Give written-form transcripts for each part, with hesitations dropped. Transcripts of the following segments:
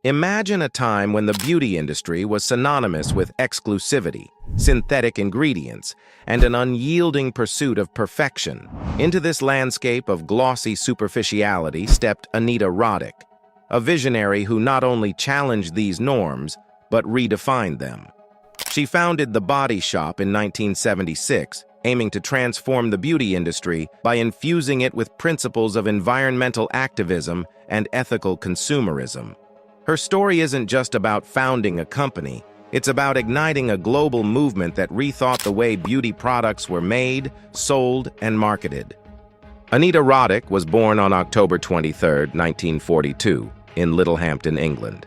Imagine a time when the beauty industry was synonymous with exclusivity, synthetic ingredients, and an unyielding pursuit of perfection. Into this landscape of glossy superficiality stepped Anita Roddick, a visionary who not only challenged these norms, but redefined them. She founded The Body Shop in 1976, aiming to transform the beauty industry by infusing it with principles of environmental activism and ethical consumerism. Her story isn't just about founding a company, it's about igniting a global movement that rethought the way beauty products were made, sold, and marketed. Anita Roddick was born on October 23, 1942, in Littlehampton, England.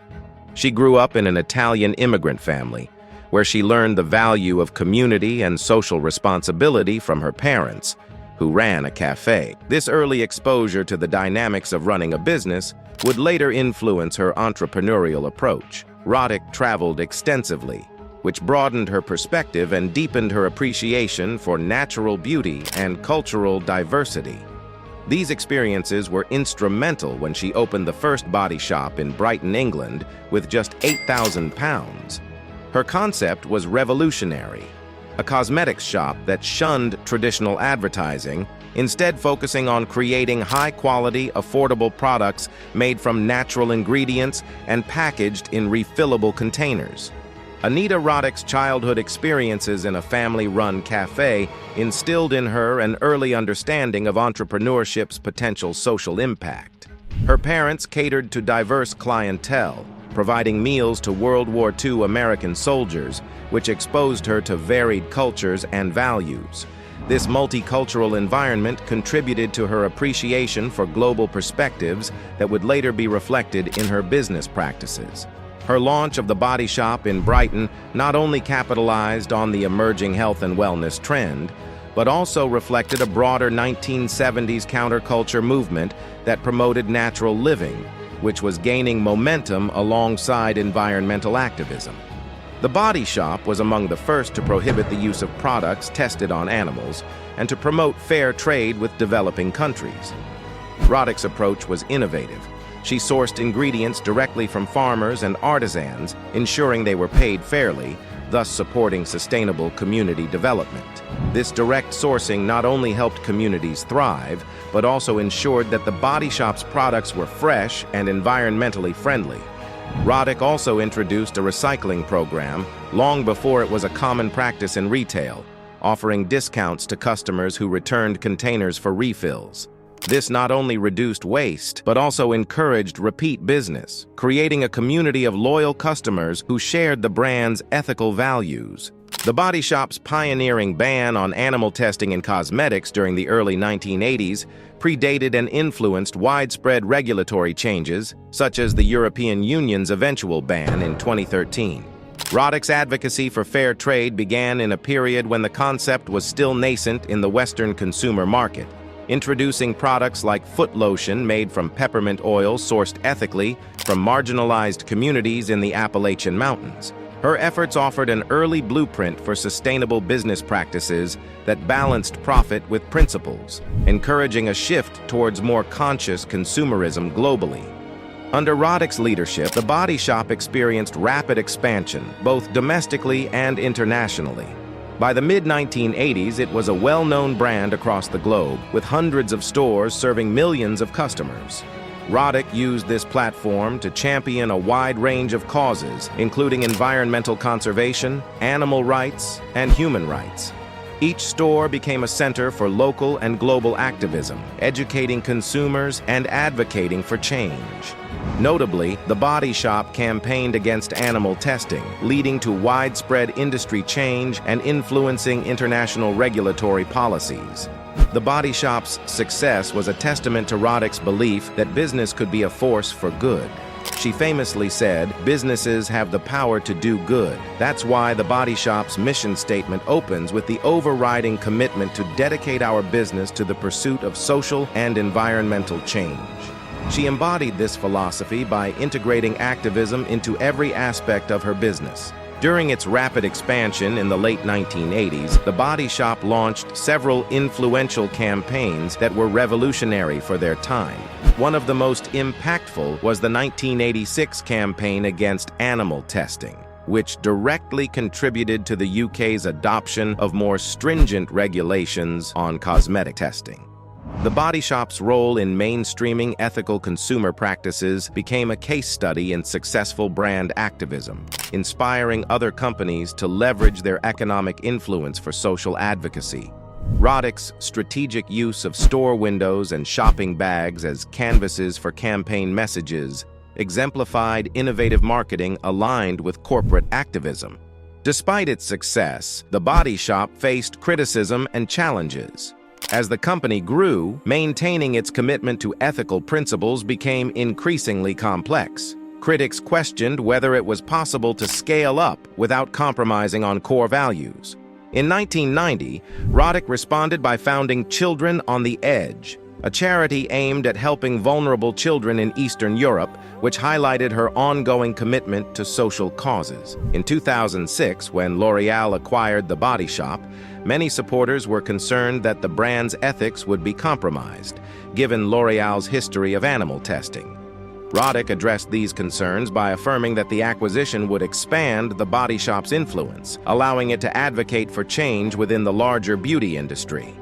She grew up in an Italian immigrant family, where she learned the value of community and social responsibility from her parents, who ran a cafe. This early exposure to the dynamics of running a business would later influence her entrepreneurial approach. Roddick traveled extensively, which broadened her perspective and deepened her appreciation for natural beauty and cultural diversity. These experiences were instrumental when she opened the first body shop in Brighton, England, with just £8,000. Her concept was revolutionary, a cosmetics shop that shunned traditional advertising, instead focusing on creating high-quality, affordable products made from natural ingredients and packaged in refillable containers. Anita Roddick's childhood experiences in a family-run cafe instilled in her an early understanding of entrepreneurship's potential social impact. Her parents catered to diverse clientele, providing meals to World War II American soldiers, which exposed her to varied cultures and values. This multicultural environment contributed to her appreciation for global perspectives that would later be reflected in her business practices. Her launch of the Body Shop in Brighton not only capitalized on the emerging health and wellness trend, but also reflected a broader 1970s counterculture movement that promoted natural living, which was gaining momentum alongside environmental activism. The Body Shop was among the first to prohibit the use of products tested on animals and to promote fair trade with developing countries. Roddick's approach was innovative. She sourced ingredients directly from farmers and artisans, ensuring they were paid fairly, thus supporting sustainable community development. This direct sourcing not only helped communities thrive, but also ensured that the Body Shop's products were fresh and environmentally friendly. Roddick also introduced a recycling program long before it was a common practice in retail, offering discounts to customers who returned containers for refills. This not only reduced waste, but also encouraged repeat business, creating a community of loyal customers who shared the brand's ethical values. The Body Shop's pioneering ban on animal testing in cosmetics during the early 1980s predated and influenced widespread regulatory changes, such as the European Union's eventual ban in 2013. Roddick's advocacy for fair trade began in a period when the concept was still nascent in the Western consumer market, introducing products like foot lotion made from peppermint oil sourced ethically from marginalized communities in the Appalachian Mountains. Her efforts offered an early blueprint for sustainable business practices that balanced profit with principles, encouraging a shift towards more conscious consumerism globally. Under Roddick's leadership, the Body Shop experienced rapid expansion, both domestically and internationally. By the mid-1980s, it was a well-known brand across the globe, with hundreds of stores serving millions of customers. Roddick used this platform to champion a wide range of causes, including environmental conservation, animal rights, and human rights. Each store became a center for local and global activism, educating consumers and advocating for change. Notably, the Body Shop campaigned against animal testing, leading to widespread industry change and influencing international regulatory policies. The Body Shop's success was a testament to Roddick's belief that business could be a force for good. She famously said, "Businesses have the power to do good." That's why the Body Shop's mission statement opens with the overriding commitment to dedicate our business to the pursuit of social and environmental change. She embodied this philosophy by integrating activism into every aspect of her business, During its rapid expansion in the late 1980s, the Body Shop launched several influential campaigns that were revolutionary for their time. One of the most impactful was the 1986 campaign against animal testing, which directly contributed to the UK's adoption of more stringent regulations on cosmetic testing. The Body Shop's role in mainstreaming ethical consumer practices became a case study in successful brand activism, inspiring other companies to leverage their economic influence for social advocacy. Roddick's strategic use of store windows and shopping bags as canvases for campaign messages exemplified innovative marketing aligned with corporate activism. Despite its success, the Body Shop faced criticism and challenges. As the company grew, maintaining its commitment to ethical principles became increasingly complex. Critics questioned whether it was possible to scale up without compromising on core values. In 1990, Roddick responded by founding Children on the Edge, a charity aimed at helping vulnerable children in Eastern Europe, which highlighted her ongoing commitment to social causes. In 2006, when L'Oréal acquired the Body Shop, many supporters were concerned that the brand's ethics would be compromised, given L'Oréal's history of animal testing. Roddick addressed these concerns by affirming that the acquisition would expand the Body Shop's influence, allowing it to advocate for change within the larger beauty industry.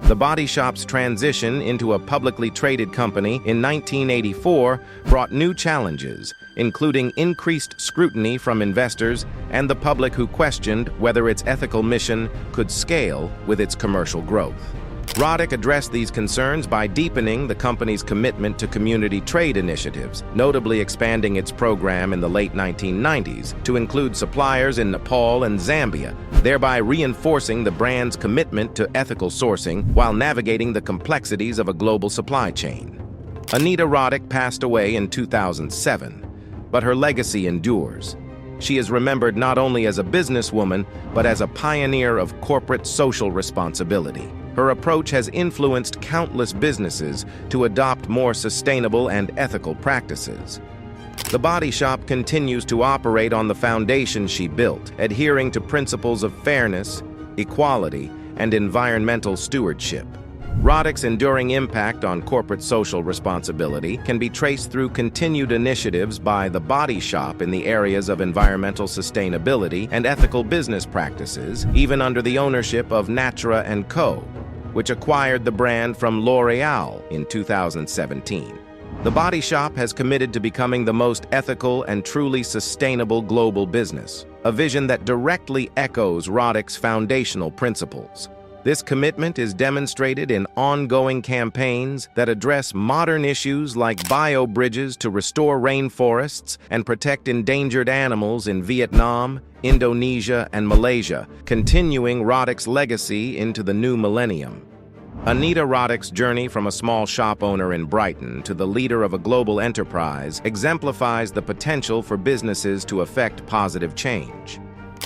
The Body Shop's transition into a publicly traded company in 1984 brought new challenges, including increased scrutiny from investors and the public who questioned whether its ethical mission could scale with its commercial growth. Roddick addressed these concerns by deepening the company's commitment to community trade initiatives, notably expanding its program in the late 1990s to include suppliers in Nepal and Zambia, thereby reinforcing the brand's commitment to ethical sourcing while navigating the complexities of a global supply chain. Anita Roddick passed away in 2007, but her legacy endures. She is remembered not only as a businesswoman, but as a pioneer of corporate social responsibility. Her approach has influenced countless businesses to adopt more sustainable and ethical practices. The Body Shop continues to operate on the foundation she built, adhering to principles of fairness, equality, and environmental stewardship. Roddick's enduring impact on corporate social responsibility can be traced through continued initiatives by the Body Shop in the areas of environmental sustainability and ethical business practices, even under the ownership of Natura & Co., which acquired the brand from L'Oréal in 2017. The Body Shop has committed to becoming the most ethical and truly sustainable global business, a vision that directly echoes Roddick's foundational principles. This commitment is demonstrated in ongoing campaigns that address modern issues like bio-bridges to restore rainforests and protect endangered animals in Vietnam, Indonesia, and Malaysia, continuing Roddick's legacy into the new millennium. Anita Roddick's journey from a small shop owner in Brighton to the leader of a global enterprise exemplifies the potential for businesses to affect positive change.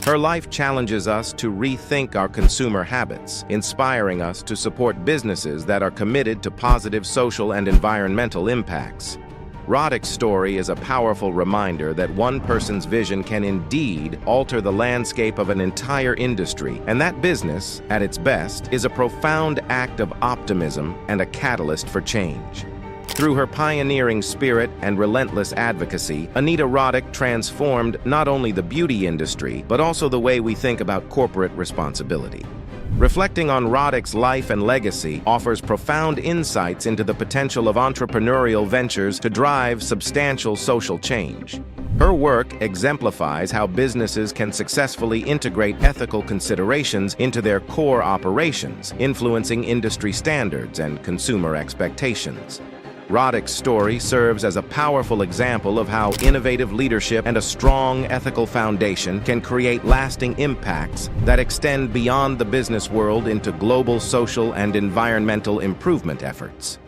Her life challenges us to rethink our consumer habits, inspiring us to support businesses that are committed to positive social and environmental impacts. Roddick's story is a powerful reminder that one person's vision can indeed alter the landscape of an entire industry, and that business, at its best, is a profound act of optimism and a catalyst for change. Through her pioneering spirit and relentless advocacy, Anita Roddick transformed not only the beauty industry, but also the way we think about corporate responsibility. Reflecting on Roddick's life and legacy offers profound insights into the potential of entrepreneurial ventures to drive substantial social change. Her work exemplifies how businesses can successfully integrate ethical considerations into their core operations, influencing industry standards and consumer expectations. Roddick's story serves as a powerful example of how innovative leadership and a strong ethical foundation can create lasting impacts that extend beyond the business world into global social and environmental improvement efforts.